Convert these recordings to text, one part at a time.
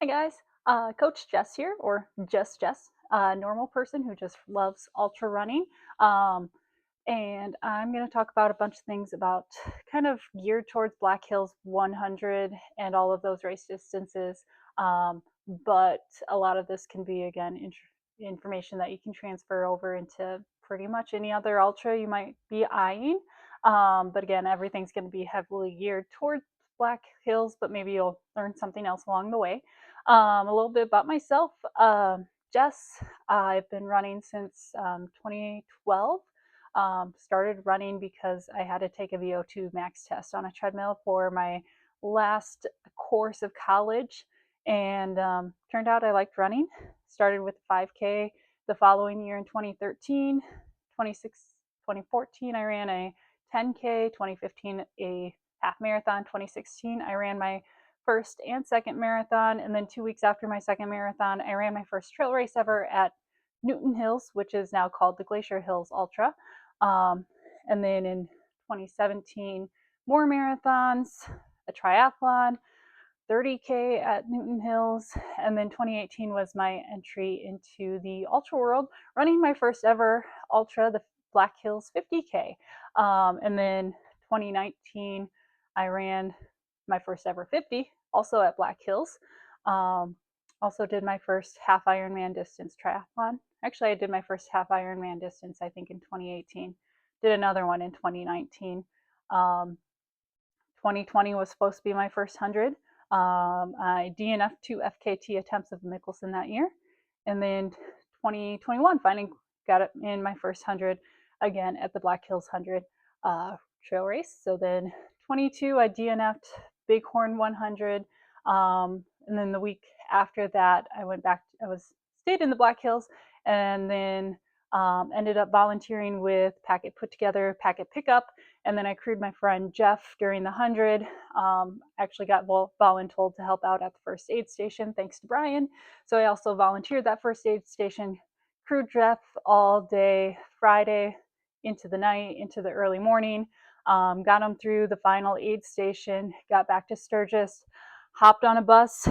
Hi guys, Coach Jess here, or just Jess, a normal person who just loves ultra running. Um, and I'm going to talk about a bunch of things about kind of geared towards Black Hills 100 and all of those race distances. But a lot of this can be, again, information that you can transfer over into pretty much any other ultra you might be eyeing. But again, everything's going to be heavily geared towards Black Hills, but maybe you'll learn something else along the way. A little bit about myself. Jess, I've been running since 2012. Started running because I had to take a VO2 max test on a treadmill for my last course of college, and turned out I liked running. Started with 5K the following year in 2013. 2014, I ran a 10K. 2015, a half marathon. 2016, I ran my first and second marathon. And then 2 weeks after my second marathon, I ran my first trail race ever at Newton Hills, which is now called the Glacier Hills Ultra. Um, and then in 2017, more marathons, a triathlon, 30K at Newton Hills, and then 2018 was my entry into the ultra world, running my first ever ultra, the Black Hills 50K. And then 2019, I ran my first ever 50, also at Black Hills. Um, also did my first half Ironman distance triathlon. Actually, I did my first half Ironman distance, I think, in 2018. Did another one in 2019. 2020 was supposed to be my first 100. I DNF'd 2 FKT attempts of Mickelson that year. And then 2021, finally got it in my first 100 again at the Black Hills 100 trail race. So then 22, I DNF'd Bighorn 100. And then the week after that, I went back, stayed in the Black Hills, and then ended up volunteering with Packet Put Together, Packet Pickup, and then I crewed my friend Jeff during the 100. Actually got voluntold to help out at the first aid station, thanks to Brian. So I also volunteered that first aid station, crewed Jeff all day Friday into the night, into the early morning. Got him through the final aid station, got back to Sturgis, hopped on a bus,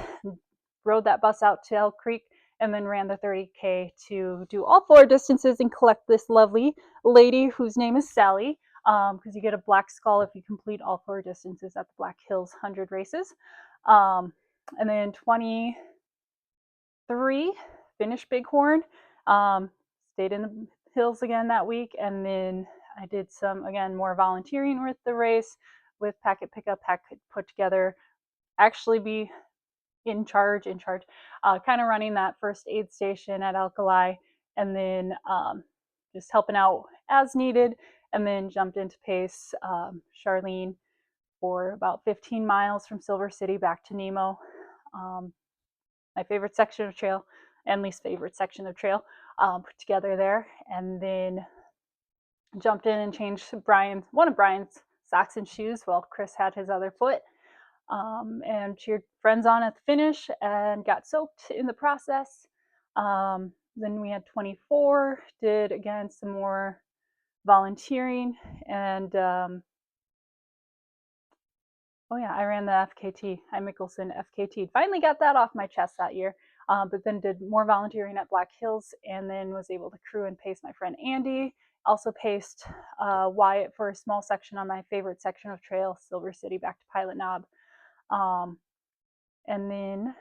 rode that bus out to Elk Creek, and then ran the 30K to do all 4 distances and collect this lovely lady whose name is Sally, because you get a black skull if you complete all 4 distances at the Black Hills 100 races. And then 23, finished Bighorn, stayed in the hills again that week, and then I did some, again, more volunteering with the race with Packet Pickup, Packet Put Together, actually be in charge, kind of running that first aid station at Alkali, and then just helping out as needed, and then jumped into pace Charlene for about 15 miles from Silver City back to Nemo. My favorite section of trail and least favorite section of trail put together there, and then jumped in and changed one of Brian's socks and shoes while Chris had his other foot. And cheered friends on at the finish and got soaked in the process. Then we had 24, did again some more volunteering, and I ran the FKT. I Mickelson FKT. Finally got that off my chest that year, but then did more volunteering at Black Hills, and then was able to crew and pace my friend Andy. Also paced Wyatt for a small section on my favorite section of trail, Silver City back to Pilot Knob. And then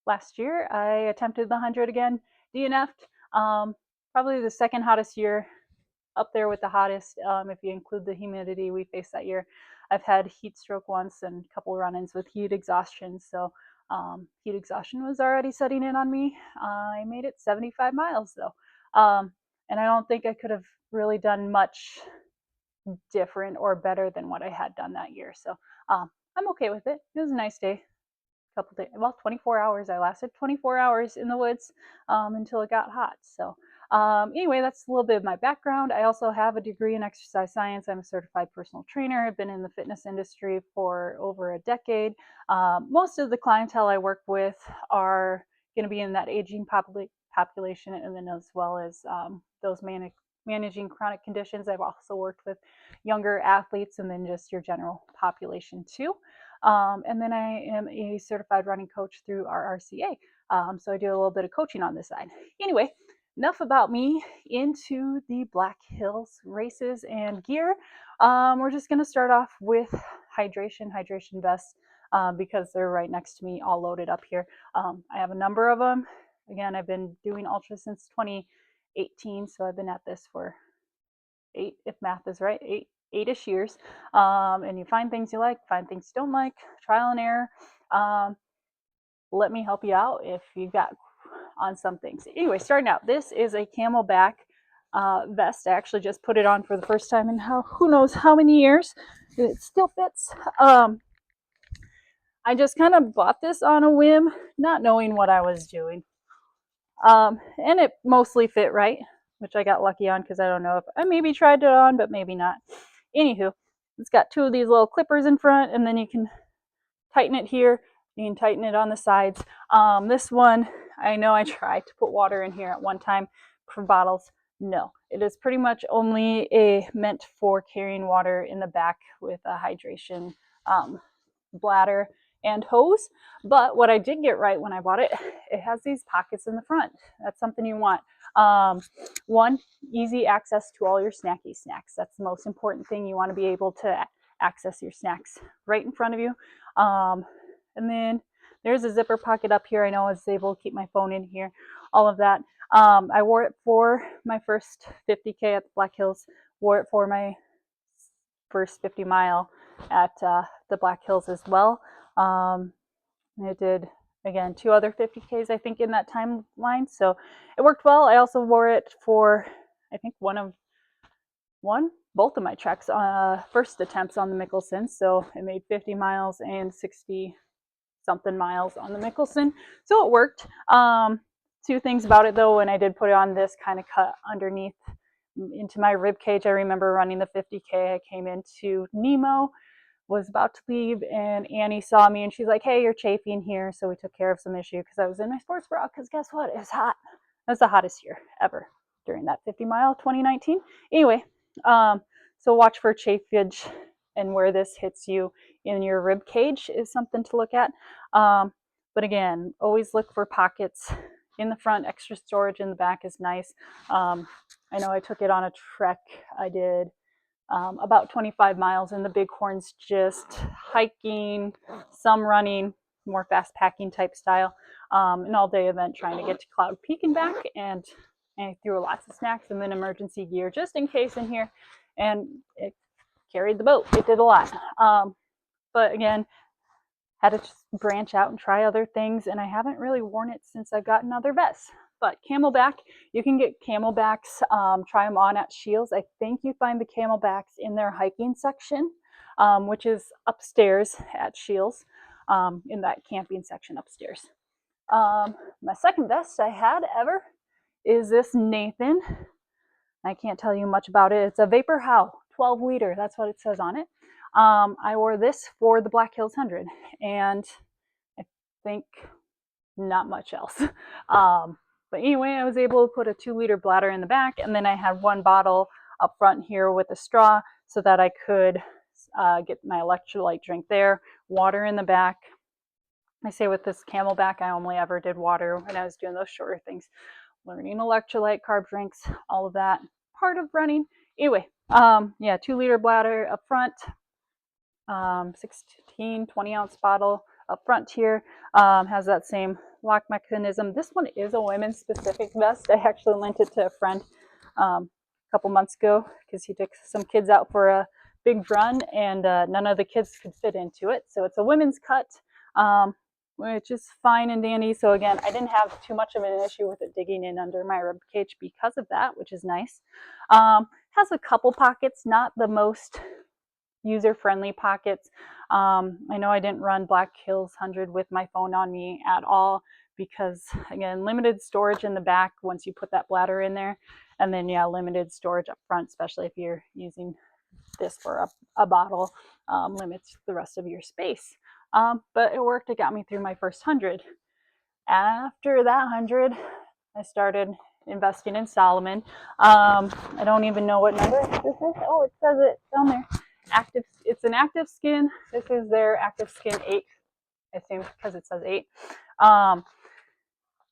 last year, I attempted the 100 again, DNF'd. Probably the second hottest year, up there with the hottest if you include the humidity we faced that year. I've had heat stroke once and a couple run-ins with heat exhaustion, so heat exhaustion was already setting in on me. I made it 75 miles though, and I don't think I could have really done much different or better than what I had done that year. So I'm okay with it. It was a nice day. Couple days, well, 24 hours. I lasted 24 hours in the woods until it got hot. So anyway, that's a little bit of my background. I also have a degree in exercise science. I'm a certified personal trainer. I've been in the fitness industry for over a decade. Most of the clientele I work with are going to be in that aging population, and then as well as those managing chronic conditions. I've also worked with younger athletes, and then just your general population too. And then I am a certified running coach through RRCA. So I do a little bit of coaching on this side. Anyway, enough about me. Into the Black Hills races and gear. We're just going to start off with hydration vests because they're right next to me, all loaded up here. I have a number of them. Again, I've been doing ultra since 2018, so I've been at this for 8, if math is right, 8-ish years. And you find things you like, find things you don't like, trial and error. Let me help you out if you've got on some things. Anyway, starting out, this is a Camelback vest. I actually just put it on for the first time in who knows how many years. It still fits. I just kind of bought this on a whim, not knowing what I was doing. And it mostly fit right, which I got lucky on because I don't know if I maybe tried it on, but maybe not. Anywho, it's got 2 of these little clippers in front, and then you can tighten it here. You can tighten it on the sides. This one, I know I tried to put water in here at one time for bottles. No, it is pretty much only meant for carrying water in the back with a hydration bladder and hose. But what I did get right when I bought it, it has these pockets in the front. That's something you want. One, easy access to all your snacky snacks. That's the most important thing. You want to be able to access your snacks right in front of you. And then there's a zipper pocket up here. I know I was able to keep my phone in here, all of that. I wore it for my first 50K at the Black Hills, wore it for my first 50 mile at the Black Hills as well. I did, again, 2 other 50Ks, I think, in that timeline. So it worked well. I also wore it for, I think, both of my treks, first attempts on the Mickelson. So I made 50 miles and 60 something miles on the Mickelson. So it worked. 2 things about it though, when I did put it on, this kind of cut underneath into my rib cage. I remember running the 50K. I came into Nemo, was about to leave, and Annie saw me and she's like, hey, you're chafing here. So we took care of some issue because I was in my sports bra, because guess what? It was hot. It was the hottest year ever during that 50 mile 2019. Anyway, so watch for chafage, and where this hits you in your rib cage is something to look at. But again, always look for pockets in the front. Extra storage in the back is nice. I know I took it on a trek. I did about 25 miles in the Bighorns, just hiking, some running, more fast packing type style, an all-day event trying to get to Cloud Peak and back, and I threw lots of snacks and then emergency gear just in case in here, and it carried the boat. It did a lot. But again, had to just branch out and try other things, and I haven't really worn it since I've gotten other vests. But Camelback, you can get Camelbacks, try them on at Scheels. I think you find the Camelbacks in their hiking section, which is upstairs at Scheels, in that camping section upstairs. My second vest I had ever is this Nathan. I can't tell you much about it. It's a Vapor How 12 liter. That's what it says on it. I wore this for the Black Hills 100, and I think not much else. But anyway, I was able to put a 2-liter bladder in the back, and then I had 1 bottle up front here with a straw so that I could get my electrolyte drink there, water in the back. I say with this Camelback, I only ever did water when I was doing those shorter things. Learning electrolyte, carb drinks, all of that, part of running. Anyway, yeah, 2-liter bladder up front, 16, 20-ounce bottle up front here, has that same lock mechanism. This one is a women's specific vest. I actually lent it to a friend a couple months ago because he took some kids out for a big run, and none of the kids could fit into it. So it's a women's cut, which is fine and dandy. So again, I didn't have too much of an issue with it digging in under my rib cage because of that, which is nice. Has a couple pockets, not the most user-friendly pockets. I know I didn't run Black Hills 100 with my phone on me at all because, again, limited storage in the back once you put that bladder in there, and then yeah, limited storage up front, especially if you're using this for a bottle, limits the rest of your space. But it worked. It got me through my first 100. After that 100, I started investing in Salomon. I don't even know what number this is. Oh, it says it down there. It's an Active Skin. This is their Active Skin 8, I assume because it says 8.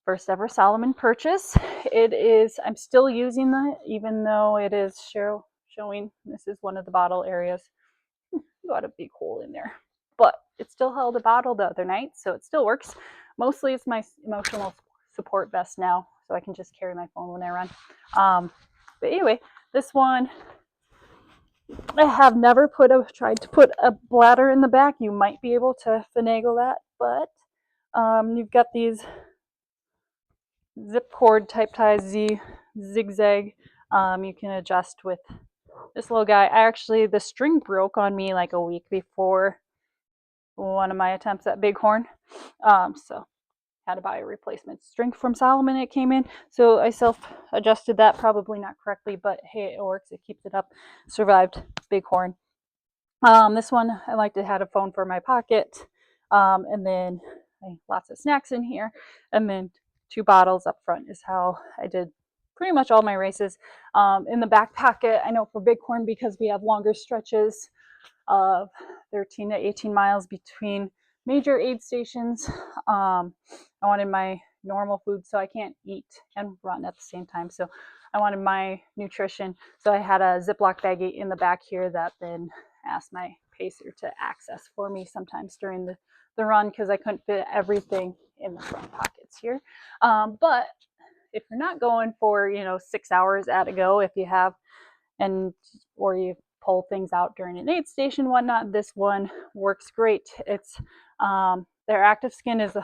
First ever Salomon purchase. It is, I'm still using that, even though it is showing, this is one of the bottle areas. Got a big hole in there. But it still held a bottle the other night, so it still works. Mostly it's my emotional support vest now, so I can just carry my phone when I run. But anyway, this one, I have never tried to put a bladder in the back. You might be able to finagle that, but you've got these zip cord type ties, zigzag. You can adjust with this little guy. The string broke on me like a week before one of my attempts at Bighorn. So had to buy a replacement string from Salomon. It came in, so I self-adjusted that, probably not correctly, but hey, it works. It keeps it up. Survived Bighorn. This one, I liked it, had a phone for my pocket, and then lots of snacks in here, and then 2 bottles up front is how I did pretty much all my races. In the back pocket, I know for Bighorn, because we have longer stretches of 13 to 18 miles between major aid stations, I wanted my normal food, so I can't eat and run at the same time. So I wanted my nutrition. So I had a Ziploc baggie in the back here that then asked my pacer to access for me sometimes during the run, because I couldn't fit everything in the front pockets here. But if you're not going for 6 hours at a go, if you have or you pull things out during an aid station, whatnot, this one works great. It's their Active Skin is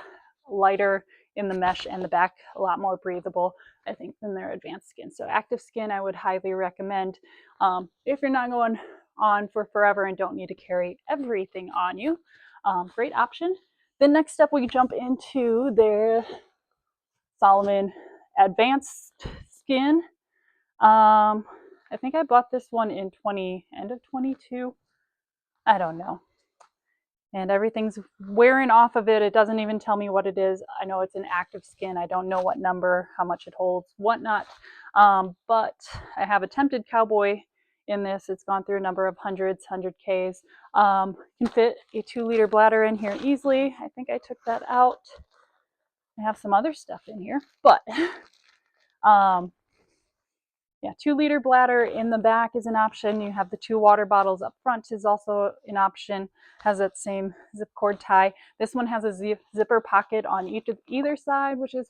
lighter in the mesh, and the back a lot more breathable, I think, than their Advanced Skin. So Active Skin I would highly recommend if you're not going on for forever and don't need to carry everything on you. Great option. Then next up we jump into their Salomon Advanced Skin. I think I bought this one in end of 22. I don't know. And everything's wearing off of it. It doesn't even tell me what it is. I know it's an Active Skin. I don't know what number, how much it holds, whatnot. But I have attempted Cowboy in this. It's gone through a number of hundreds, 100Ks. Can fit a 2-liter bladder in here easily. I think I took that out. I have some other stuff in here, but yeah, 2-liter bladder in the back is an option. You have the 2 water bottles up front is also an option. Has that same zip cord tie. This one has a zipper pocket on either side, which is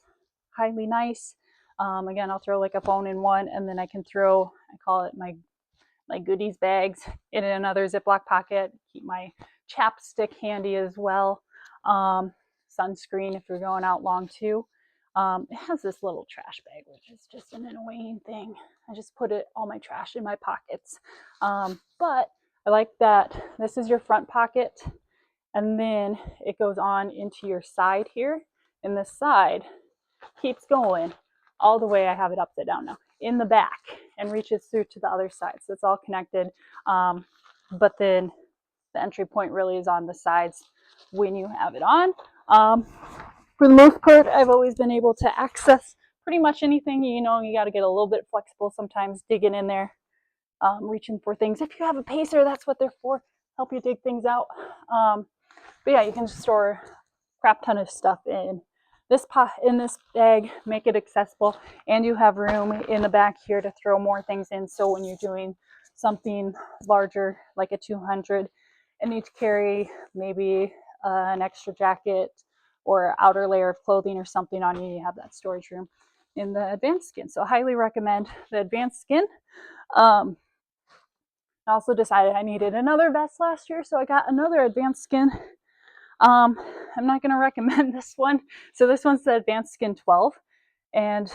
highly nice. Again, I'll throw like a phone in one, and then I can throw, I call it my goodies bags, in another Ziploc pocket. Keep my chapstick handy as well. Sunscreen if you're going out long too. It has this little trash bag, which is just an annoying thing. I just put all my trash in my pockets. But I like that this is your front pocket, and then it goes on into your side here. And this side keeps going all the way, I have it upside down now, in the back, and reaches through to the other side. So it's all connected. But then the entry point really is on the sides when you have it on. For the most part, I've always been able to access pretty much anything. You got to get a little bit flexible sometimes, digging in there, reaching for things. If you have a pacer, that's what they're for, help you dig things out. But yeah, you can store a crap ton of stuff in this bag, make it accessible, and you have room in the back here to throw more things in. So when you're doing something larger, like a 200, and need to carry maybe an extra jacket or outer layer of clothing or something on you, you have that storage room in the Advanced Skin. So highly recommend the Advanced Skin. I also decided I needed another vest last year, so I got another Advanced Skin. I'm not going to recommend this one. So this one's the Advanced Skin 12, and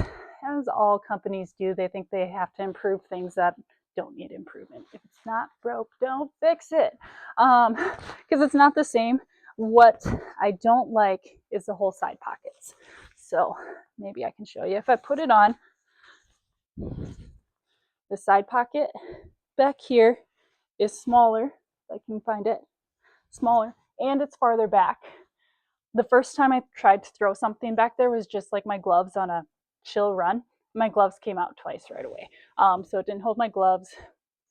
as all companies do, they think they have to improve things that don't need improvement. If it's not broke, don't fix it, because it's not the same. What I don't like is the whole side pockets. So maybe I can show you. If I put it on, the side pocket back here is smaller, if I can find it, smaller, and it's farther back. The first time I tried to throw something back there was just like my gloves on a chill run. My gloves came out twice right away. So it didn't hold my gloves,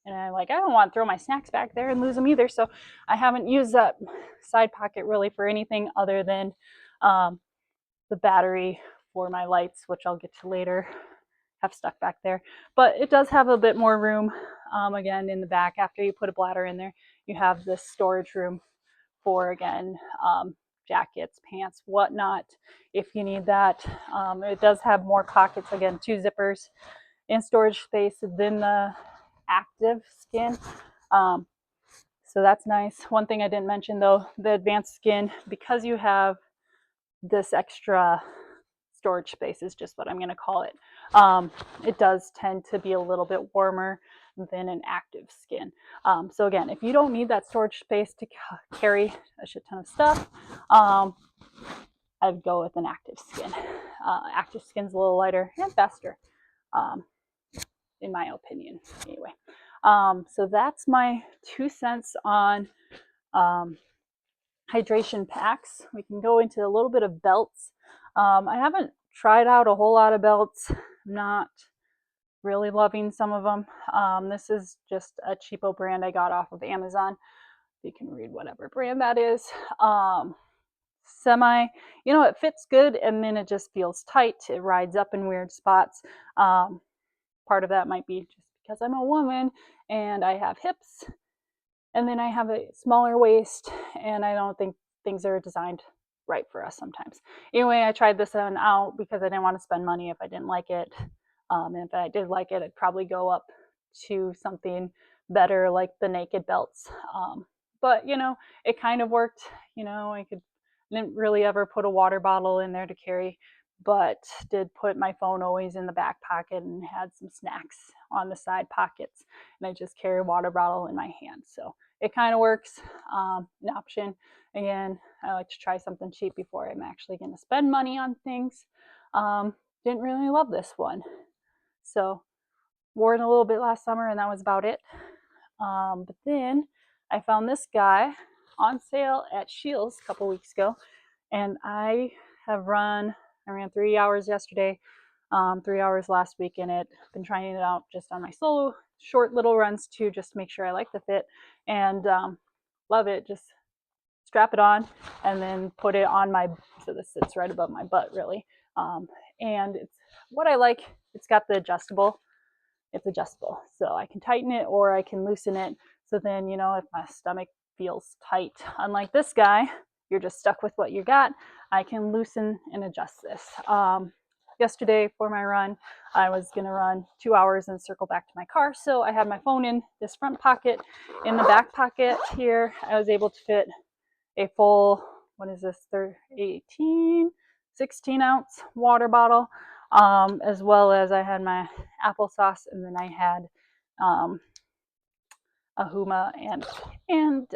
And I don't want to throw my snacks back there and lose them either. So I haven't used that side pocket really for anything other than the battery for my lights, which I'll get to later, have stuck back there. But it does have a bit more room. Again, in the back, after you put a bladder in there, you have this storage room for, again, jackets, pants, whatnot, if you need that. It does have more pockets, again, 2 zippers and storage space than the active skin. So that's nice. One thing I didn't mention though, the advanced skin, because you have this extra storage space is just what I'm going to call it. It does tend to be a little bit warmer than an active skin. So again, if you don't need that storage space to carry a shit ton of stuff, I'd go with an active skin. Active skin's a little lighter and faster, in my opinion. Anyway, so that's my 2 cents on hydration packs. We can go into a little bit of belts. I haven't tried out a whole lot of belts. I'm not really loving some of them. This is just a cheapo brand I got off of Amazon. You can read whatever brand that is. Semi, it fits good, and then it just feels tight. It rides up in weird spots. Part of that might be just because I'm a woman and I have hips, and then I have a smaller waist, and I don't think things are designed right for us sometimes. Anyway, I tried this one out because I didn't want to spend money if I didn't like it. And if I did like it, I'd probably go up to something better like the Naked belts. But it kind of worked. Didn't really ever put a water bottle in there to carry, but did put my phone always in the back pocket and had some snacks on the side pockets. And I just carry a water bottle in my hand. So it kind of works. An option. Again, I like to try something cheap before I'm actually going to spend money on things. Didn't really love this one. So wore it a little bit last summer, and that was about it. But then I found this guy on sale at Scheels a couple weeks ago, and I ran 3 hours yesterday, 3 hours last week in it. Been trying it out just on my solo short little runs too, just to make sure I like the fit, and love it. Just strap it on and then put it on so this sits right above my butt really. And it's what I like. It's got the adjustable. It's adjustable, so I can tighten it or I can loosen it. So then, if my stomach feels tight, unlike this guy, you're just stuck with what you got. I can loosen and adjust this. Yesterday for my run, I was going to run 2 hours and circle back to my car. So I had my phone in this front pocket. In the back pocket here, I was able to fit a full, 16 ounce water bottle, as well as I had my applesauce, and then I had a Huma and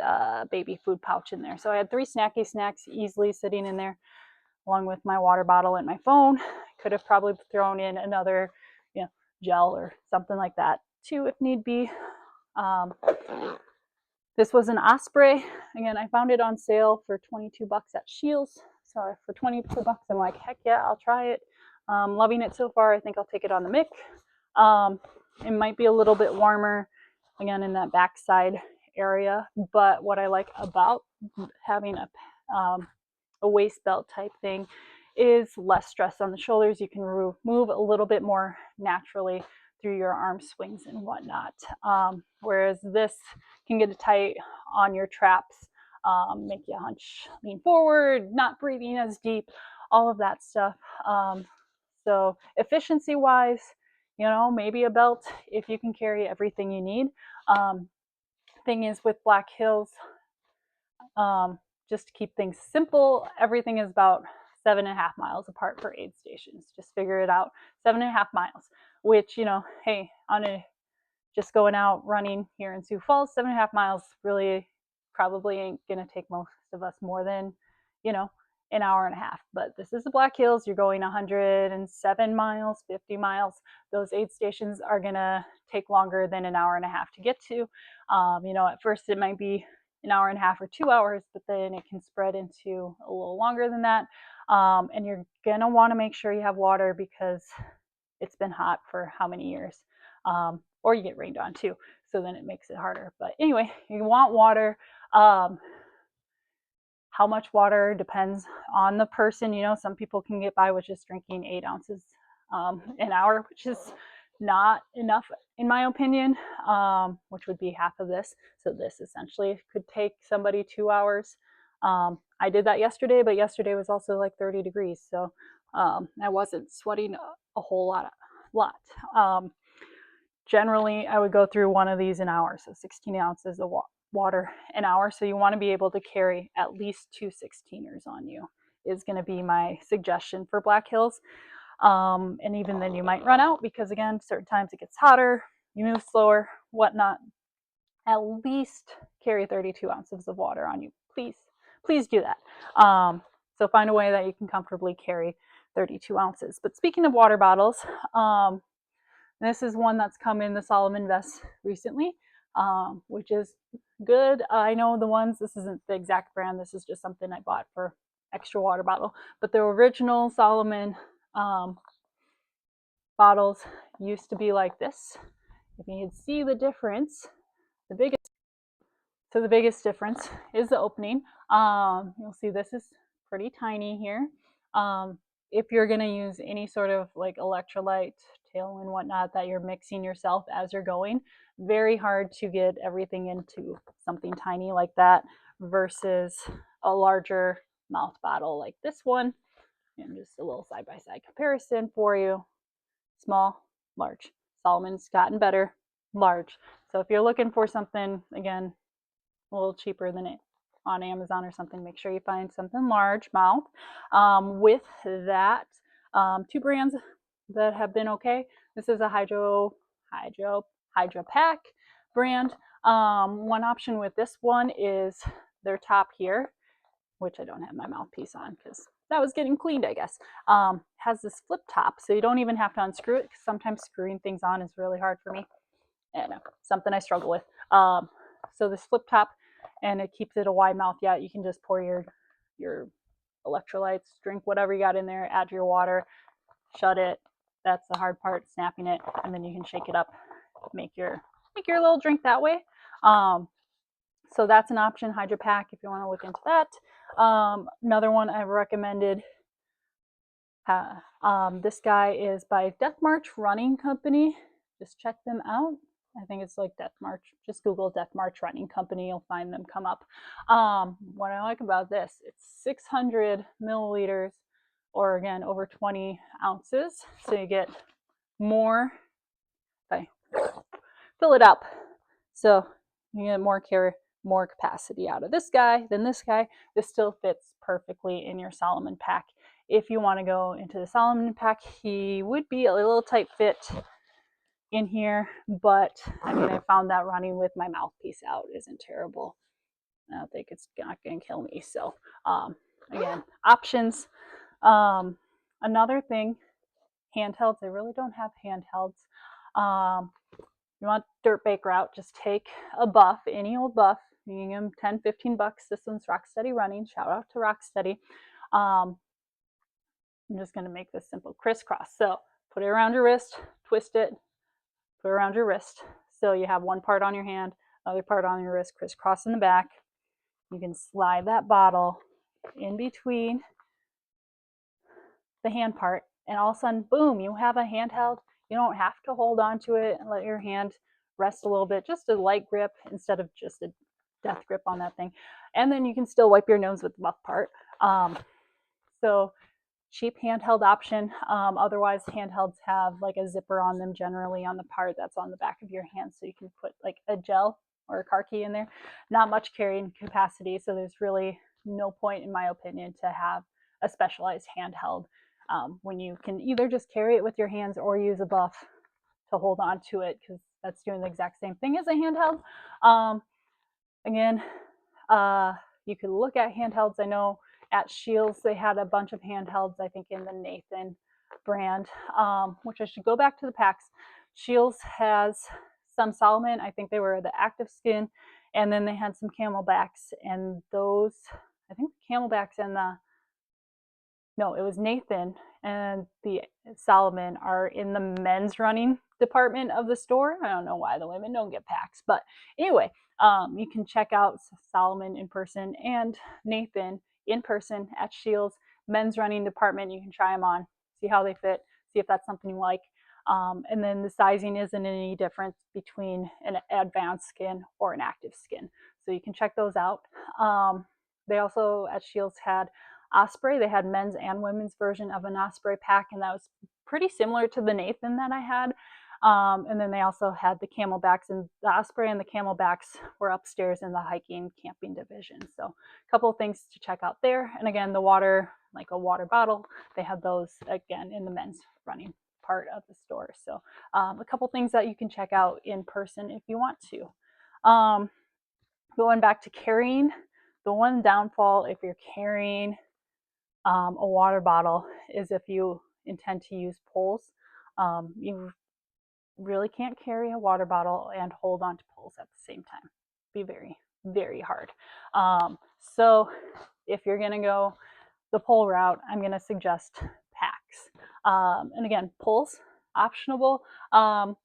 baby food pouch in there. So I had 3 snacky snacks easily sitting in there, along with my water bottle and my phone. Could have probably thrown in another, gel or something like that too, if need be. This was an Osprey. Again, I found it on sale for $22 at Scheels. So for $22, I'm like, heck yeah, I'll try it. Loving it so far. I think I'll take it on the Mick. It might be a little bit warmer, again, in that backside area. But what I like about having a waist belt type thing is less stress on the shoulders. You can move a little bit more naturally through your arm swings and whatnot. Whereas this can get tight on your traps, make you hunch, lean forward, not breathing as deep, all of that stuff. So efficiency wise, maybe a belt if you can carry everything you need. Thing is with Black Hills, just to keep things simple, everything is about 7.5 miles apart for aid stations. Just figure it out. 7.5 miles, which, hey, just going out running here in Sioux Falls, 7.5 miles really probably ain't gonna take most of us more than, an hour and a half. But this is the Black Hills. You're going 107 miles, 50 miles. Those aid stations are gonna take longer than an hour and a half to get to. At first it might be an hour and a half or 2 hours, but then it can spread into a little longer than that. And you're gonna want to make sure you have water because it's been hot for how many years, or you get rained on too. so then it makes it harder. But anyway, you want water. How much water depends on the person. Some people can get by with just drinking 8 ounces an hour, which is not enough in my opinion, which would be half of this. So this essentially could take somebody 2 hours. I did that yesterday, but yesterday was also like 30 degrees, so I wasn't sweating a whole lot. Generally, I would go through one of these an hour, so 16 ounces of water an hour. So you want to be able to carry at least 2 16ers on you is going to be my suggestion for Black Hills. And even then you might run out because, again, certain times it gets hotter, you move slower, whatnot. At least carry 32 ounces of water on you. Please do that. So find a way that you can comfortably carry 32 ounces. But speaking of water bottles, this is one that's come in the Salomon vest recently, which is good. I know the ones, this isn't the exact brand, this is just something I bought for extra water bottle, but the original Salomon bottles used to be like this. If you can see the difference, the biggest difference is the opening. You'll see this is pretty tiny here. If you're going to use any sort of like electrolyte, Tailwind, whatnot, that you're mixing yourself as you're going, very hard to get everything into something tiny like that versus a larger mouth bottle like this one. And just a little side-by-side comparison for you. Small, large. Salomon's gotten better, large. So if you're looking for something, again, a little cheaper than it on Amazon or something, make sure you find something large mouth. With that, 2 brands that have been okay. This is a Hydro Pack brand. One option with this one is their top here, which I don't have my mouthpiece on because that was getting cleaned, I guess. Has this flip top, so you don't even have to unscrew it, because sometimes screwing things on is really hard for me. And something I struggle with. So this flip top, and it keeps it a wide mouth. Yeah, you can just pour your electrolytes, drink whatever you got in there, add your water, shut it. That's the hard part, snapping it, and then you can shake it up, make your little drink that way. So that's an option, Hydro Pack, if you want to look into that. Another one I've recommended, this guy is by Death March Running Company. Just check them out. I think it's like Death March. Just Google Death March Running Company. You'll find them come up. What I like about this, it's 600 milliliters, or again, over 20 ounces. So you get more, if I fill it up. So you get more capacity out of this guy than this guy. This still fits perfectly in your Salomon pack. If you want to go into the Salomon pack, he would be a little tight fit in here, but I mean, I found that running with my mouthpiece out isn't terrible. I don't think it's not going to kill me. So again, options. Another thing, handhelds. I really don't have handhelds. You want dirt bike route, just take a buff, any old buff. You can give them 10, 15 bucks. This one's Rocksteady Running. Shout out to Rocksteady. I'm just going to make this simple. Crisscross. So put it around your wrist, twist it, put it around your wrist. So you have one part on your hand, other part on your wrist, crisscross in the back. You can slide that bottle in between the hand part, and all of a sudden, boom, you have a handheld. You don't have to hold on to it and let your hand rest a little bit, just a light grip instead of just a death grip on that thing. And then you can still wipe your nose with the buff part. So cheap handheld option. Otherwise, handhelds have like a zipper on them, generally on the part that's on the back of your hand, so you can put like a gel or a car key in there. Not much carrying capacity, so there's really no point, in my opinion, to have a specialized handheld when you can either just carry it with your hands or use a buff to hold on to it, because that's doing the exact same thing as a handheld. Again, you could look at handhelds. I know at Scheels they had a bunch of handhelds, I think in the Nathan brand, which I should go back to the packs. Scheels has some Salomon. I think they were the Active Skin, and then they had some Camelbacks, and those, I think the Camelbacks and the no, it was Nathan and the Salomon are in the men's running department of the store. I don't know why the women don't get packs, but anyway, you can check out Salomon in person and Nathan in person at Shields men's running department. You can try them on, see how they fit, see if that's something you like. And then the sizing isn't any difference between an advanced skin or an active skin. So you can check those out. They also at Shields had Osprey. They had men's and women's version of an Osprey pack, and that was pretty similar to the Nathan that I had. And then they also had the Camelbacks, and the Osprey and the Camelbacks were upstairs in the hiking camping division. So a couple of things to check out there. And again, the water, like a water bottle, they had those again in the men's running part of the store. So a couple things that you can check out in person if you want to. Going back to carrying, the one downfall if you're carrying a water bottle is if you intend to use poles. You really can't carry a water bottle and hold on to poles at the same time. Be very, very hard. So if you're gonna go the pole route, I'm gonna suggest packs. And again, poles, optional. I'm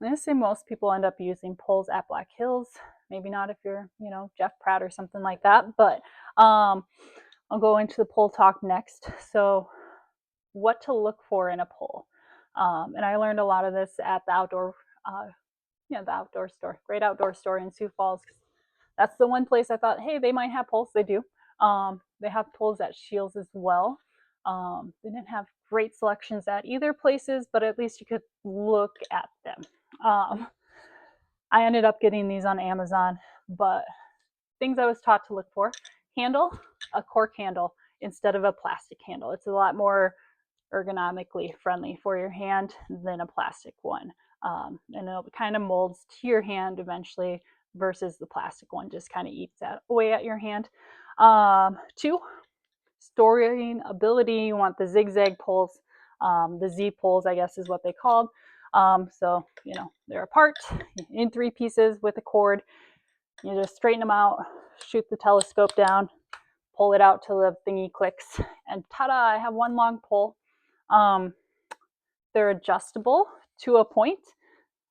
gonna say most people end up using poles at Black Hills. Maybe not if you're, Jeff Pratt or something like that, but I'll go into the pole talk next. So what to look for in a pole. And I learned a lot of this at the outdoor, the outdoor store, Great Outdoor Store in Sioux Falls. That's the one place I thought, hey, they might have poles. They do. They have poles at Shields as well. They didn't have great selections at either places, but at least you could look at them. I ended up getting these on Amazon, but things I was taught to look for: handle, a cork handle instead of a plastic handle. It's a lot more ergonomically friendly for your hand than a plastic one. And it kind of molds to your hand eventually versus the plastic one just kind of eats away at your hand. 2, storing ability. You want the zigzag poles, the Z poles, I guess is what they called. So, they're apart in 3 pieces with a cord. You just straighten them out, shoot the telescope down, pull it out till the thingy clicks, and ta-da, I have one long pole. They're adjustable to a point.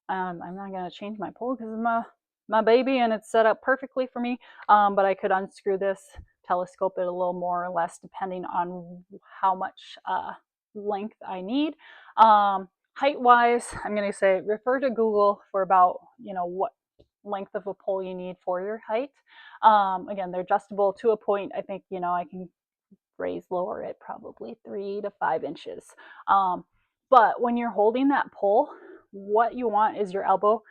I'm not going to change my pole because it's my baby and it's set up perfectly for me, but I could unscrew this, telescope it a little more or less depending on how much length I need. Height wise, I'm going to say refer to Google for about what length of a pole you need for your height. Again, they're adjustable to a point. I think I can raise lower it probably 3 to 5 inches. But when you're holding that pole, what you want is your elbow.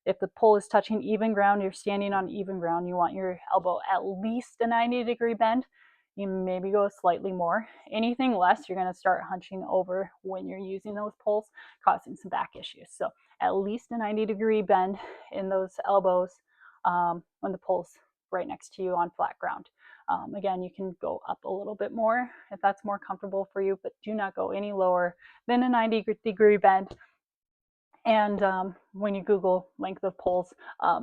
If the pole is touching even ground, you're standing on even ground, you want your elbow at least a 90-degree bend. You maybe go slightly more. Anything less, you're going to start hunching over when you're using those poles, causing some back issues. So at least a 90-degree bend in those elbows when the pole's right next to you on flat ground. Again, you can go up a little bit more if that's more comfortable for you, but do not go any lower than a 90-degree bend. And when you Google length of poles,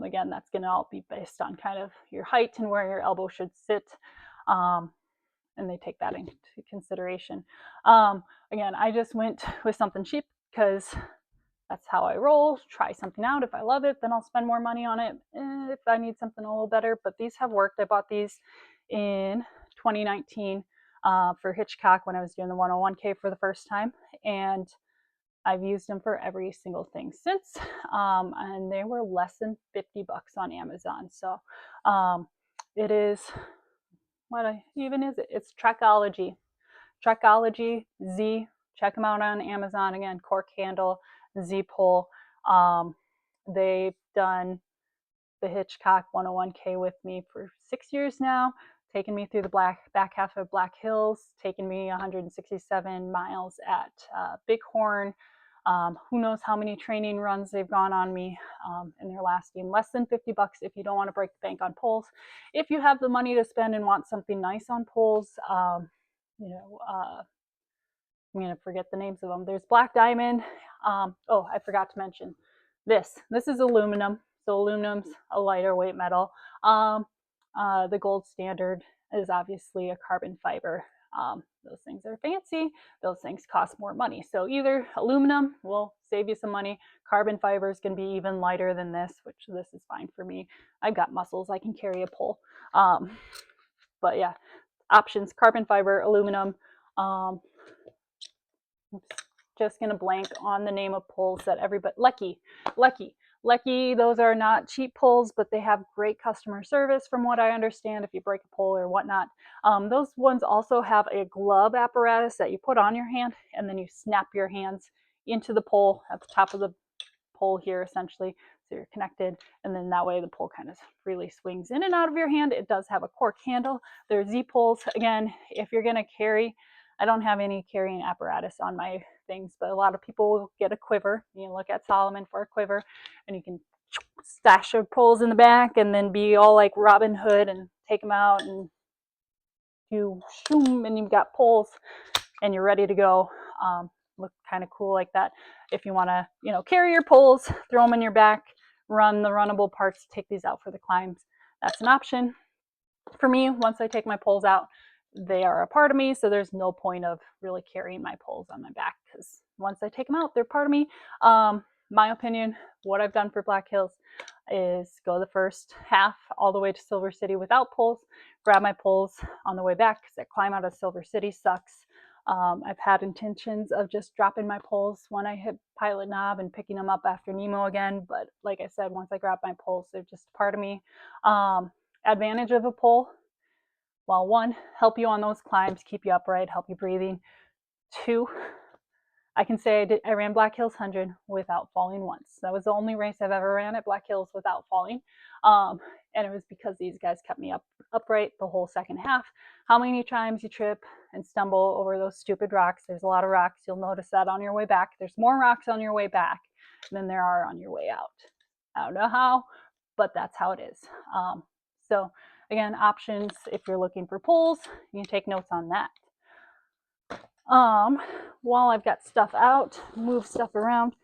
again, that's going to all be based on kind of your height and where your elbow should sit. And they take that into consideration. Again, I just went with something cheap because that's how I roll. Try something out. If I love it, then I'll spend more money on it if I need something a little better. But these have worked. I bought these in 2019 for Hitchcock when I was doing the 101K for the first time. And I've used them for every single thing since. And they were less than $50 on Amazon. So it is, what even is it? It's Trekology. Trekology Z. Check them out on Amazon. Again, cork handle, Z pole. They've done the Hitchcock 101K with me for 6 years now, taken me through the back half of Black Hills, taken me 167 miles at Bighorn. Who knows how many training runs they've gone on me, and they're lasting less than $50 if you don't want to break the bank on poles. If you have the money to spend and want something nice on poles, I'm going to forget the names of them. There's Black Diamond. I forgot to mention this. This is aluminum. So aluminum's a lighter weight metal. The gold standard is obviously a carbon fiber. Those things are fancy. Those things cost more money. So either aluminum will save you some money. Carbon fiber is going to be even lighter than this, which this is fine for me. I've got muscles. I can carry a pole. But yeah, options, carbon fiber, aluminum. Just going to blank on the name of poles that everybody, Lecky, those are not cheap poles, but they have great customer service from what I understand if you break a pole or whatnot. Those ones also have a glove apparatus that you put on your hand, and then you snap your hands into the pole at the top of the pole here, essentially, so you're connected, and then that way the pole kind of freely swings in and out of your hand. It does have a cork handle. They're Z poles. Again, if you're going to carry, I don't have any carrying apparatus on my things, but a lot of people will get a quiver. You look at Salomon for a quiver, and you can stash your poles in the back and then be all like Robin Hood and take them out, and you shoom, and you've got poles and you're ready to go. Look kind of cool like that. If you want to, carry your poles, throw them in your back, run the runnable parts, take these out for the climbs, that's an option. For me, once I take my poles out, they are a part of me, so there's no point of really carrying my poles on my back, because once I take them out, they're part of me. My opinion, what I've done for Black Hills is go the first half all the way to Silver City without poles, grab my poles on the way back, because that climb out of Silver City sucks. I've had intentions of just dropping my poles when I hit Pilot Knob and picking them up after Nemo again, but like I said, once I grab my poles, they're just part of me. Advantage of a pole, well, one, help you on those climbs, keep you upright, help you breathing. Two, I can say I ran Black Hills 100 without falling once. That was the only race I've ever ran at Black Hills without falling. And it was because these guys kept me upright the whole second half. How many times you trip and stumble over those stupid rocks? There's a lot of rocks. You'll notice that on your way back. There's more rocks on your way back than there are on your way out. I don't know how, but that's how it is. So again, options, if you're looking for poles, you can take notes on that. While I've got stuff out, move stuff around,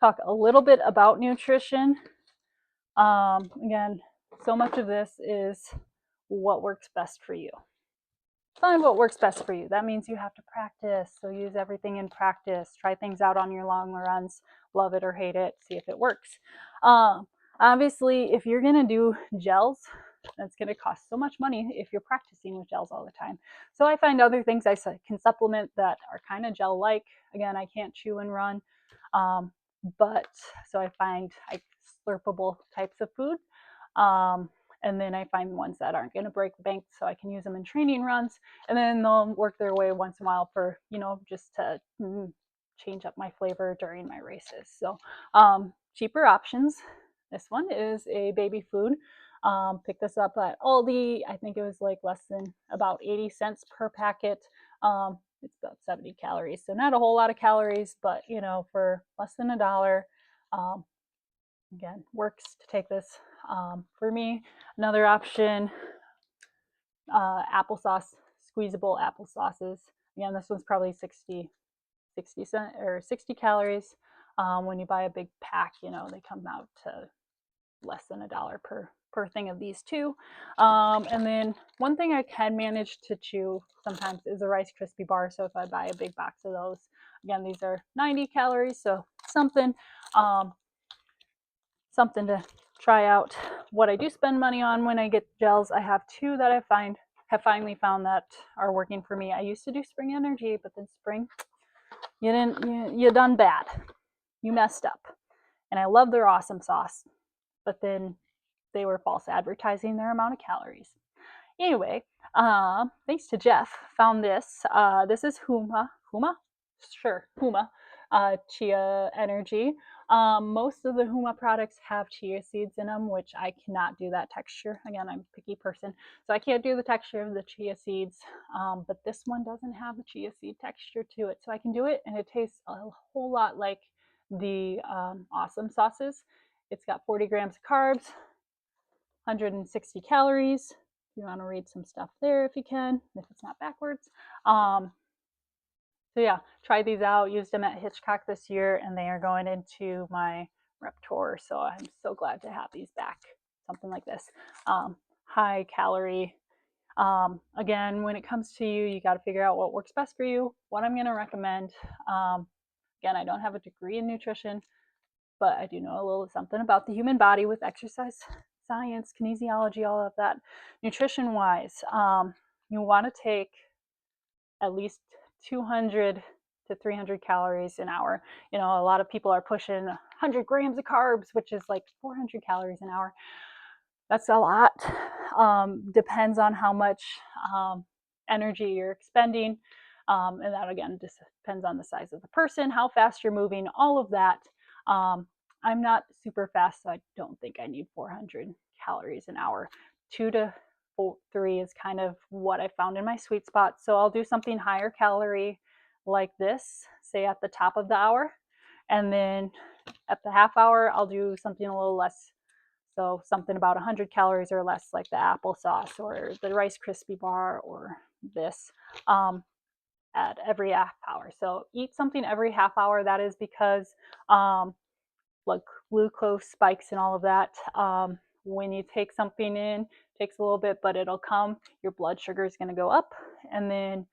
talk a little bit about nutrition. Again, so much of this is what works best for you. Find what works best for you. That means you have to practice. So use everything in practice. Try things out on your long runs. Love it or hate it. See if it works. Obviously, if you're going to do gels, that's going to cost so much money if you're practicing with gels all the time. So I find other things I can supplement that are kind of gel-like. Again, I can't chew and run. But so I find slurpable types of food. And then I find ones that aren't going to break the bank, so I can use them in training runs. And then they'll work their way once in a while for, just to change up my flavor during my races. So cheaper options. This one is a baby food. Picked this up at Aldi. I think it was like less than about 80 cents per packet. It's about 70 calories, so not a whole lot of calories, but for less than $1, again, works to take this. For me, another option, applesauce, squeezable applesauces. Again, this one's probably 60 calories. When you buy a big pack, they come out to less than $1 per thing of these two. And then one thing I can manage to chew sometimes is a Rice Krispie bar. So if I buy a big box of those, again, these are 90 calories, so something to try out. What I do spend money on when I get gels, I have two that I have finally found that are working for me. I used to do Spring Energy, but then Spring, you done bad. You messed up. And I love their awesome sauce, but then they were false advertising their amount of calories. Anyway, thanks to Jeff, found this. This is Huma Chia Energy. Most of the Huma products have chia seeds in them, which I cannot do that texture. Again, I'm a picky person, so I can't do the texture of the chia seeds, but this one doesn't have the chia seed texture to it, so I can do it, and it tastes a whole lot like the awesome sauces. It's got 40 grams of carbs, 160 calories. You want to read some stuff there if you can, if it's not backwards. So yeah, try these out. Used them at Hitchcock this year, and they are going into my rep tour. So I'm so glad to have these back. Something like this, high calorie. Again, when it comes to you, you got to figure out what works best for you. What I'm going to recommend, again, I don't have a degree in nutrition, but I do know a little something about the human body with exercise science, kinesiology, all of that. Nutrition wise, you want to take at least 200 to 300 calories an hour. You know, a lot of people are pushing 100 grams of carbs, which is like 400 calories an hour. That's a lot. Depends on how much energy you're expending. And that again just depends on the size of the person, how fast you're moving, all of that. I'm not super fast, so I don't think I need 400 calories an hour. 2 to 3 is kind of what I found in my sweet spot. So I'll do something higher calorie like this, say at the top of the hour. And then at the half hour, I'll do something a little less. So something about 100 calories or less, like the applesauce or the Rice Krispie bar or this, at every half hour. So eat something every half hour. That is because like glucose spikes and all of that. When you take something in, takes a little bit, but it'll come. Your blood sugar is going to go up, and then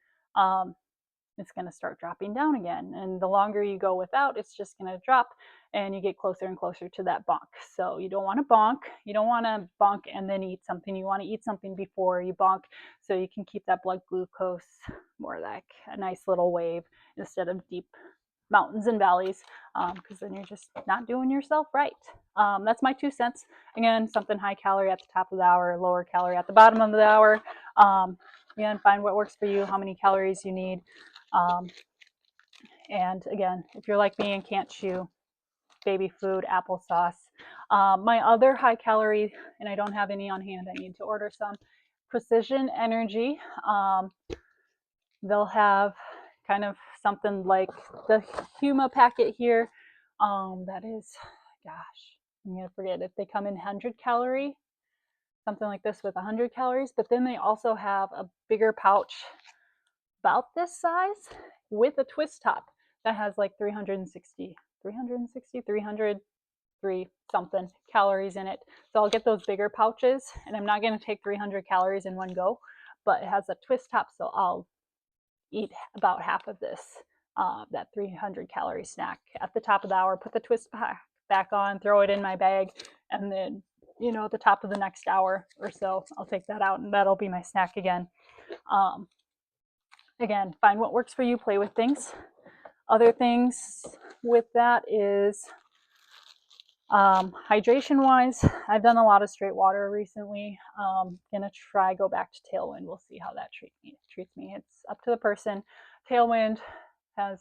it's going to start dropping down again. And the longer you go without, it's just going to drop, and you get closer and closer to that bonk. So you don't want to bonk. You don't want to bonk and then eat something. You want to eat something before you bonk, so you can keep that blood glucose more like a nice little wave instead of deep mountains and valleys, because then you're just not doing yourself right. That's my 2 cents. Again, something high calorie at the top of the hour, lower calorie at the bottom of the hour. Again, find what works for you, how many calories you need. And again, if you're like me and can't chew, baby food, applesauce. My other high calorie, and I don't have any on hand, I need to order some, Precision Energy. They'll have kind of something like the Huma packet here. That is, gosh, I'm going to forget if they come in 100 calorie, something like this with 100 calories, but then they also have a bigger pouch about this size with a twist top that has like 303 something calories in it. So I'll get those bigger pouches, and I'm not going to take 300 calories in one go, but it has a twist top, so I'll eat about half of this, that 300 calorie snack at the top of the hour, put the twist back on, throw it in my bag, and then, you know, at the top of the next hour or so, I'll take that out, and that'll be my snack again. Again, find what works for you, play with things. Other things with that is hydration wise, I've done a lot of straight water recently. Gonna try go back to Tailwind. We'll see how that treats me. It's up to the person. Tailwind has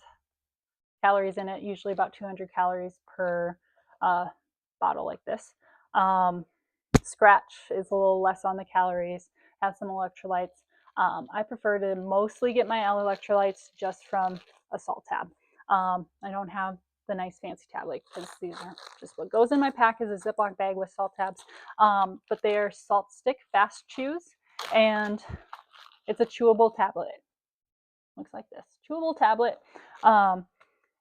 calories in it, usually about 200 calories per bottle like this. Scratch is a little less on the calories, has some electrolytes. I prefer to mostly get my electrolytes just from a salt tab. I don't have the nice fancy tablet because these are just what goes in my pack is a Ziploc bag with salt tabs. But they are Salt Stick Fast Chews, and it's a chewable tablet. Looks like this, chewable tablet.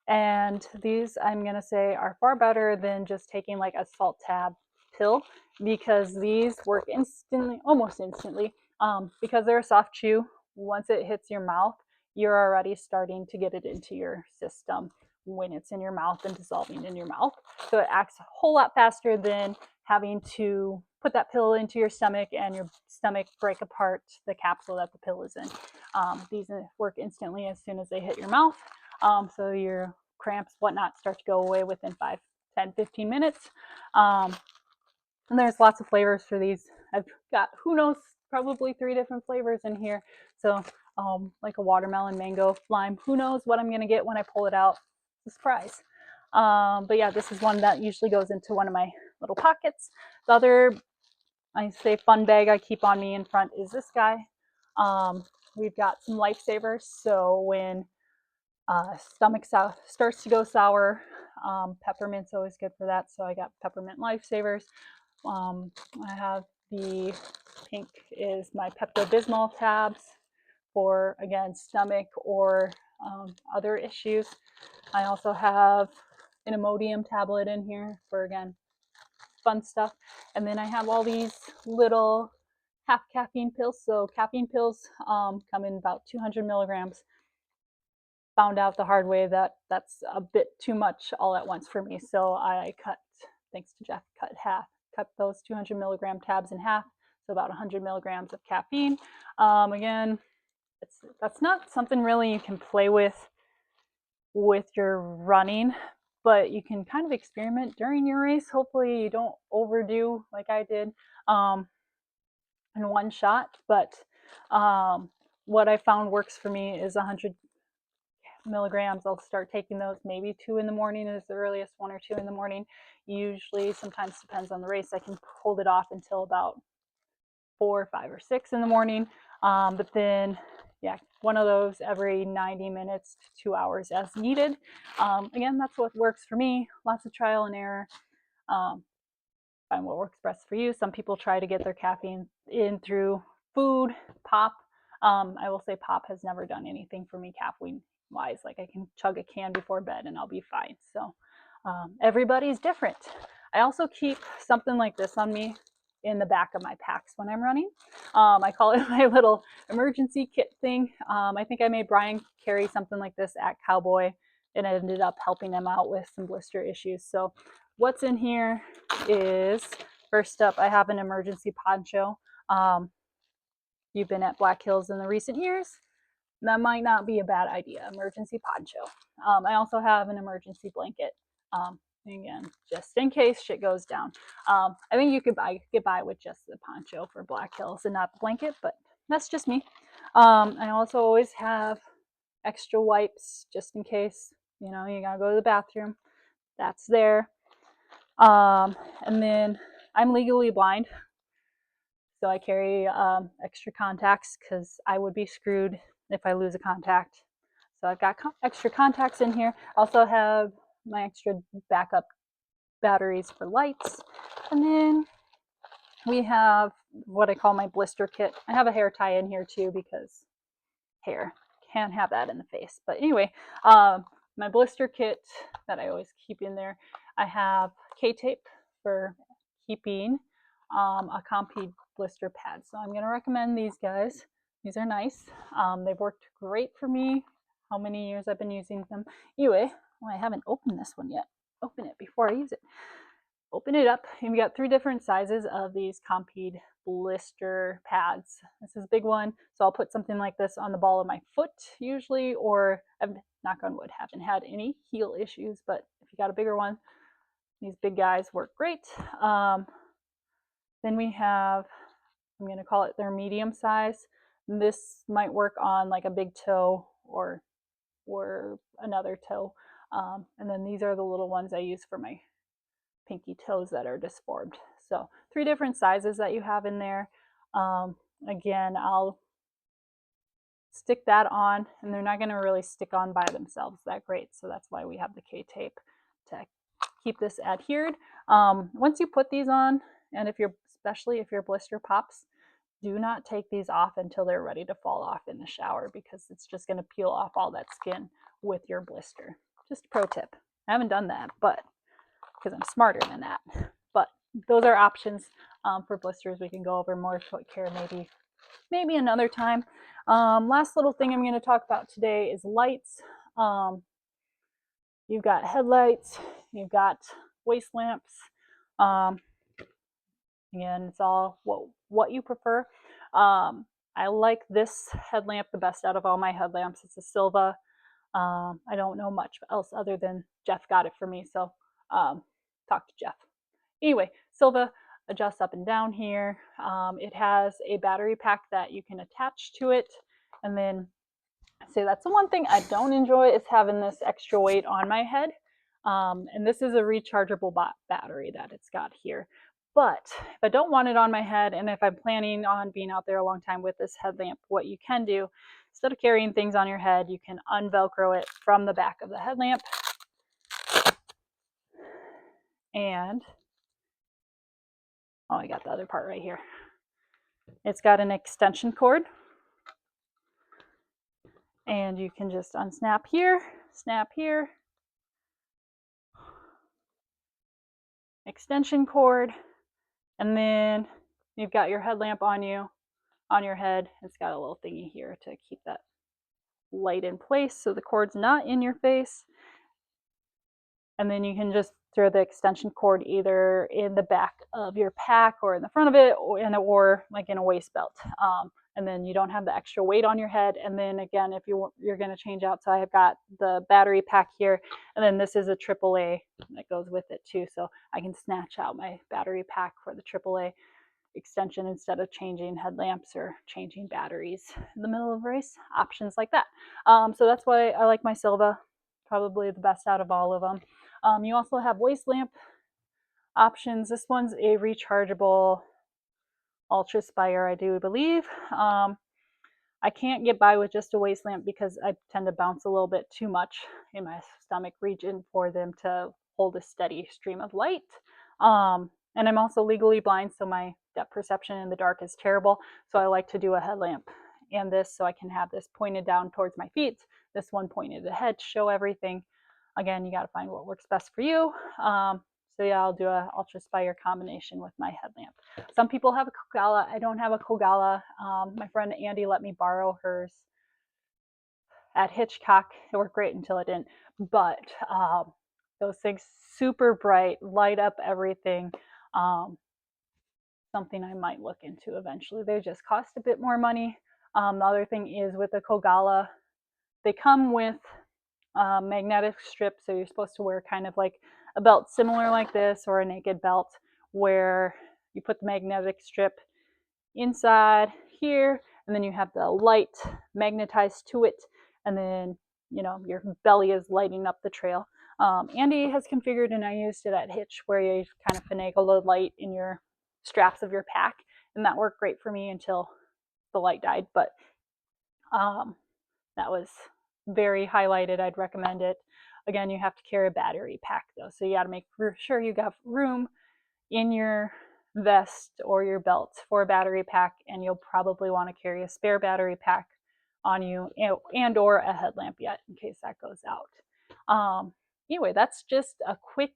And these, I'm gonna say, are far better than just taking like a salt tab pill, because these work instantly, almost instantly, because they're a soft chew. Once it hits your mouth, you're already starting to get it into your system when it's in your mouth and dissolving in your mouth. So it acts a whole lot faster than having to put that pill into your stomach and your stomach break apart the capsule that the pill is in. These work instantly as soon as they hit your mouth. So your cramps, whatnot, start to go away within 5, 10, 15 minutes. And there's lots of flavors for these. I've got, who knows, probably 3 different flavors in here. So like a watermelon, mango, lime, who knows what I'm gonna get when I pull it out. It's a surprise. But yeah, this is one that usually goes into one of my little pockets. The other, I say, fun bag I keep on me in front is this guy. We've got some Lifesavers, so when stomach starts to go sour, peppermint's always good for that, so I got peppermint Lifesavers. I have the pink is my Pepto-Bismol tabs for, again, stomach or other issues. I also have an Imodium tablet in here for, again, fun stuff. And then I have all these little half caffeine pills. So caffeine pills come in about 200 milligrams. Found out the hard way that that's a bit too much all at once for me. So I cut, thanks to Jeff, cut those 200 milligram tabs in half. So about 100 milligrams of caffeine. Again, that's not something really you can play with your running, but you can kind of experiment during your race. Hopefully you don't overdo like I did in one shot. But what I found works for me is 100 milligrams. I'll start taking those maybe 2 in the morning is the earliest, 1 or 2 in the morning. Usually, sometimes depends on the race, I can hold it off until about 4, 5, or 6 in the morning. But then, yeah, one of those every 90 minutes to 2 hours as needed. Again, that's what works for me. Lots of trial and error. Find what works best for you. Some people try to get their caffeine in through food, pop. I will say pop has never done anything for me caffeine wise. Like I can chug a can before bed and I'll be fine. So everybody's different. I also keep something like this on me in the back of my packs when I'm running. I call it my little emergency kit thing. I think I made Brian carry something like this at Cowboy, and it ended up helping him out with some blister issues. So what's in here is, first up, I have an emergency poncho. You've been at Black Hills in the recent years, that might not be a bad idea. Emergency poncho. I also have an emergency blanket. Again, just in case shit goes down. I think you could get by with just the poncho for Black Hills and not the blanket, but that's just me. I also always have extra wipes just in case, you know, you gotta go to the bathroom. That's there. And then I'm legally blind, so I carry extra contacts because I would be screwed if I lose a contact. So I've got extra contacts in here. I also have my extra backup batteries for lights. And then we have what I call my blister kit. I have a hair tie in here too because hair, can't have that in the face. But anyway, my blister kit that I always keep in there, I have K-tape for keeping a Compeed blister pad. So I'm going to recommend these guys. These are nice. They've worked great for me. How many years I've been using them. Anyway, I haven't opened this one yet. Open it before I use it. Open it up. You've got 3 different sizes of these Compeed blister pads. This is a big one, so I'll put something like this on the ball of my foot usually, or I've, knock on wood, haven't had any heel issues, but if you got a bigger one, these big guys work great. Then we have, I'm going to call it their medium size. This might work on like a big toe or another toe. And then these are the little ones I use for my pinky toes that are disformed. So 3 different sizes that you have in there. Again, I'll stick that on, and they're not going to really stick on by themselves that great. So that's why we have the K-tape to keep this adhered. Once you put these on, and especially if your blister pops, do not take these off until they're ready to fall off in the shower, because it's just going to peel off all that skin with your blister. Just a pro tip. I haven't done that, but because I'm smarter than that. But those are options for blisters. We can go over more foot care maybe another time. Last little thing I'm going to talk about today is lights. You've got headlights, you've got waist lamps. Again, it's all what you prefer. I like this headlamp the best out of all my headlamps. It's a Silva. I don't know much else other than Jeff got it for me, so talk to Jeff. Anyway, Silva adjusts up and down here. It has a battery pack that you can attach to it, and then that's the one thing I don't enjoy, is having this extra weight on my head. And this is a rechargeable battery that it's got here. But if I don't want it on my head, and if I'm planning on being out there a long time with this headlamp, what you can do, instead of carrying things on your head, you can unvelcro it from the back of the headlamp. And, oh, I got the other part right here. It's got an extension cord. And you can just unsnap here, snap here. Extension cord. And then you've got your headlamp on you. on your head. It's got a little thingy here to keep that light in place so the cord's not in your face. And then you can just throw the extension cord either in the back of your pack or in the front of it, or like in a waist belt. And then you don't have the extra weight on your head. And then again, if you're going to change out, so I've got the battery pack here, and then this is a AAA that goes with it too. So I can snatch out my battery pack for the AAA extension instead of changing headlamps or changing batteries in the middle of a race. Options like that. So that's why I like my Silva, probably the best out of all of them. You also have waist lamp options. This one's a rechargeable Ultra Spire, I do believe. I can't get by with just a waist lamp because I tend to bounce a little bit too much in my stomach region for them to hold a steady stream of light. And I'm also legally blind, so my depth perception in the dark is terrible. So I like to do a headlamp and this, so I can have this pointed down towards my feet, this one pointed ahead to show everything. Again, you got to find what works best for you. So yeah, I'll do a Ultra Spire combination with my headlamp. Some people have a Kogalla. I don't have a Kogalla. My friend Andy let me borrow hers at Hitchcock. It worked great until it didn't. But those things super bright, light up everything. Something I might look into eventually. They just cost a bit more money. The other thing is with the Kogalla, they come with magnetic strip, so you're supposed to wear kind of like a belt similar like this, or a naked belt, where you put the magnetic strip inside here, and then you have the light magnetized to it, and then your belly is lighting up the trail. Andy has configured, and I used it at Hitch, where you kind of finagle the light in your straps of your pack, and that worked great for me until the light died. But that was very highlighted. I'd recommend it. Again, you have to carry a battery pack though, so you got to make sure you got room in your vest or your belt for a battery pack, and you'll probably want to carry a spare battery pack on you, and or a headlamp yet in case that goes out. Anyway, that's just a quick,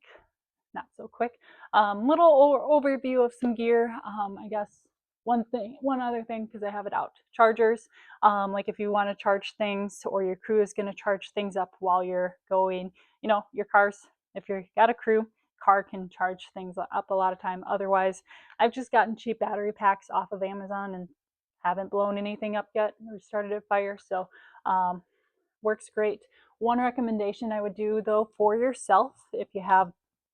not so quick, little overview of some gear. I guess one other thing, because I have it out, chargers. Like if you want to charge things, or your crew is going to charge things up while you're going, your cars, if you've got a crew, car can charge things up a lot of time. Otherwise, I've just gotten cheap battery packs off of Amazon and haven't blown anything up yet or started a fire. So works great. One recommendation I would do though for yourself, if you have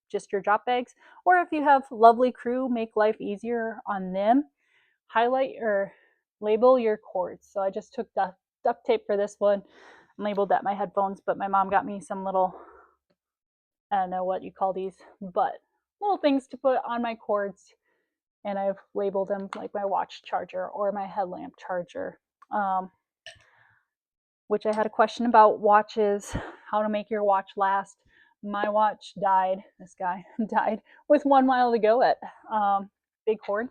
just your drop bags, or if you have lovely crew, make life easier on them, highlight or label your cords. So I just took duct tape for this one and labeled that my headphones, but my mom got me some little, I don't know what you call these, but little things to put on my cords, and I've labeled them like my watch charger or my headlamp charger. Which I had a question about watches, how to make your watch last. My watch died, this guy died with 1 mile to go at Bighorn,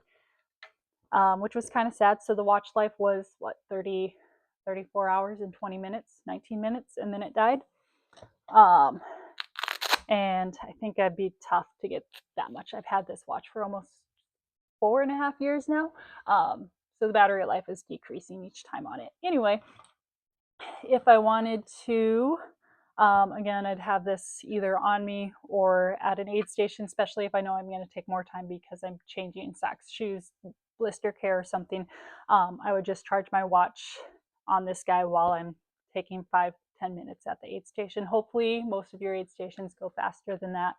which was kind of sad. So the watch life was what, 34 hours and 20 minutes, 19 minutes, and then it died. And I think I'd be tough to get that much. I've had this watch for almost 4.5 years now. So the battery life is decreasing each time on it. Anyway, if I wanted to, again, I'd have this either on me or at an aid station, especially if I know I'm going to take more time because I'm changing socks, shoes, blister care or something. I would just charge my watch on this guy while I'm taking 5-10 minutes at the aid station. Hopefully most of your aid stations go faster than that.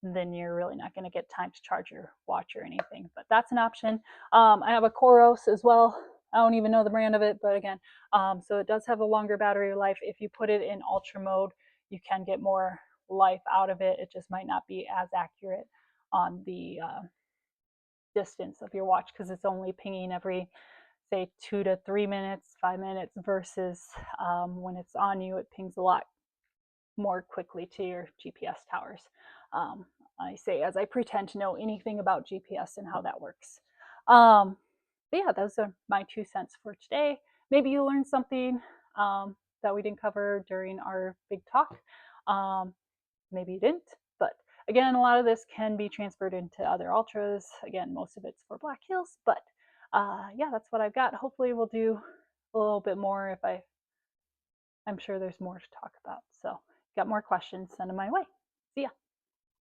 Then you're really not going to get time to charge your watch or anything, but that's an option. I have a Coros as well. I don't even know the brand of it, but again, so it does have a longer battery life. If you put it in ultra mode, you can get more life out of it. It just might not be as accurate on the distance of your watch, because it's only pinging every, say, 2 to 3 minutes, 5 minutes, versus when it's on you, it pings a lot more quickly to your GPS towers. I say as I pretend to know anything about GPS and how that works. But yeah, those are my 2 cents for today. Maybe you learned something that we didn't cover during our big talk. Maybe you didn't, but again, a lot of this can be transferred into other ultras. Again, most of it's for Black Hills, but yeah, that's what I've got. Hopefully we'll do a little bit more if I'm sure there's more to talk about. So, got more questions, send them my way. See ya.